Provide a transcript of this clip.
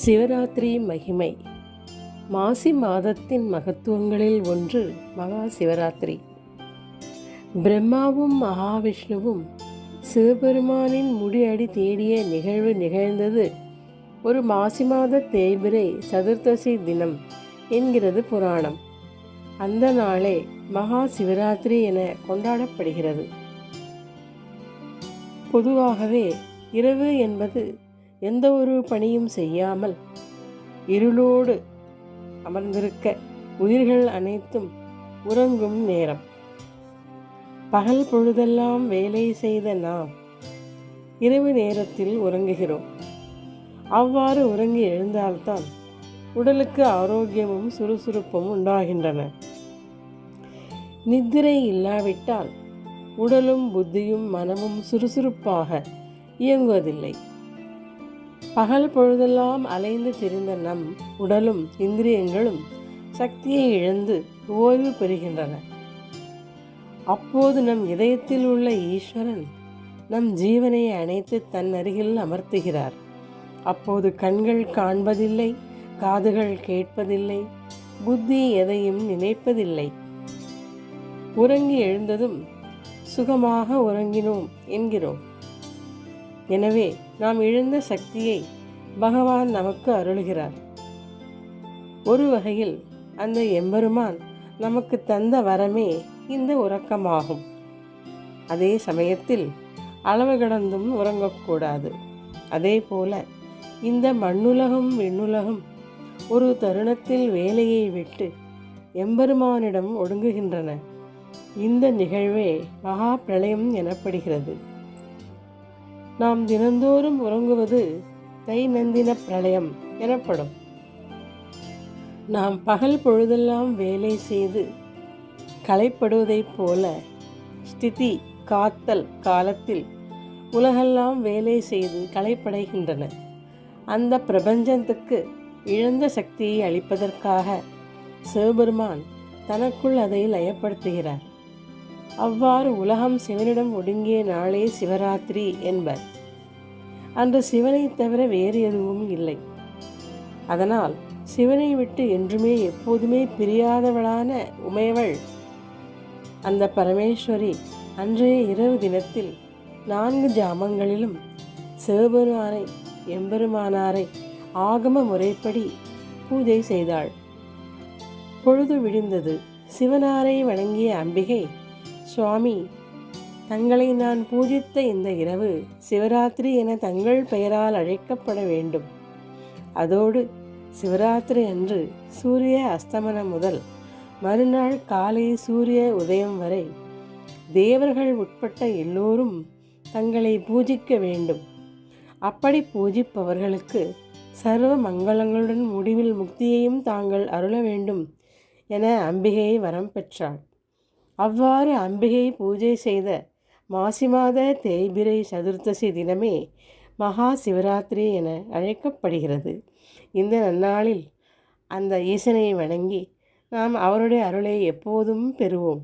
சிவராத்திரி மகிமை. மாசி மாதத்தின் மகத்துவங்களில் ஒன்று மகா சிவராத்திரி. பிரம்மாவும் மகாவிஷ்ணுவும் சிவபெருமானின் முடியடி தேடிய நிகழ்வு நிகழ்ந்தது ஒரு மாசி மாத தேய்பிரை சதுர்த்தசி தினம் என்கிறது புராணம். அந்த நாளே மகா சிவராத்திரி என கொண்டாடப்படுகிறது. பொதுவாகவே இரவு என்பது எந்த ஒரு பணியும் செய்யாமல் இருளோடு அமர்ந்திருக்க உயிர்கள் அனைத்தும் உறங்கும் நேரம். பகல் பொழுதெல்லாம் வேலை செய்த நாம் இரவு நேரத்தில் உறங்குகிறோம். அவ்வாறு உறங்கி எழுந்தால்தான் உடலுக்கு ஆரோக்கியமும் சுறுசுறுப்பும் உண்டாகின்றன. நித்திரை இல்லாவிட்டால் உடலும் புத்தியும் மனமும் சுறுசுறுப்பாக இயங்குவதில்லை. பகல் பொழுதெல்லாம் அலைந்து திரிந்த நம் உடலும் இந்திரியங்களும் சக்தியை இழந்து ஓய்வு பெறுகின்றன. அப்போது நம் இதயத்தில் உள்ள ஈஸ்வரன் நம் ஜீவனை அணைத்து தன் அருகில் அமர்த்துகிறார். அப்போது கண்கள் காண்பதில்லை, காதுகள் கேட்பதில்லை, புத்தி எதையும் நினைப்பதில்லை. உறங்கி எழுந்ததும் சுகமாக உறங்கினோம் என்கிறோம். எனவே நாம் இழந்த சக்தியை பகவான் நமக்கு அருளுகிறார். ஒரு வகையில் அந்த எம்பெருமான் நமக்கு தந்த வரமே இந்த உறக்கமாகும். அதே சமயத்தில் அளவு கடந்தும் உறங்கக்கூடாது. அதே போல இந்த மண்ணுலகம் விண்ணுலகம் ஒரு தருணத்தில் வேலையை விட்டு எம்பெருமானிடம் ஒடுங்குகின்றன. இந்த நிகழ்வே மகா பிரளயம் எனப்படுகிறது. நாம் தினந்தோறும் உறங்குவது தைநந்தின பிரளயம் எனப்படும். நாம் பகல் பொழுதெல்லாம் வேலை செய்து களைப்படுவதைப் போல ஸ்திதி காத்தல் காலத்தில் உலகெல்லாம் வேலை செய்து களைப்படைகின்றன. அந்த பிரபஞ்சத்துக்கு இழந்த சக்தியை அளிப்பதற்காக சிவபெருமான் தனக்குள் அதை லயப்படுத்துகிறார். அவ்வாறு உலகம் சிவனிடம் ஒடுங்கிய நாளே சிவராத்திரி என்பர். அன்று சிவனை தவிர வேறு எதுவும் இல்லை. அதனால் சிவனை விட்டு என்றுமே எப்போதுமே பிரியாதவளான உமையவள் அந்த பரமேஸ்வரி அன்றைய இரவு தினத்தில் 4 ஜாமங்களிலும் சிவபெருமானை எம்பெருமானாரை ஆகம முறைப்படி பூஜை செய்தாள். பொழுது விடிந்தது. சிவனாரை வணங்கிய அம்பிகை, சுவாமி, தங்களை நான் பூஜித்த இந்த இரவு சிவராத்திரி என தங்கள் பெயரால் அழைக்கப்பட வேண்டும். அதோடு சிவராத்திரி அன்று சூரிய அஸ்தமனம் முதல் மறுநாள் காலை சூரிய உதயம் வரை தேவர்கள் உட்பட்ட எல்லோரும் தங்களை பூஜிக்க வேண்டும். அப்படி பூஜிப்பவர்களுக்கு சர்வ மங்களங்களுடன் முடிவில் முக்தியையும் தாங்கள் அருள வேண்டும் என அம்பிகை வரம் பெற்றாள். அவ்வாறு அம்பிகை பூஜை செய்த மாசி மாத தேய்பிரை சதுர்த்தசி தினமே மகா சிவராத்திரி என அழைக்கப்படுகிறது. இந்த நன்னாளில் அந்த ஈசனை வணங்கி நாம் அவருடைய அருளை எப்போதும் பெறுவோம்.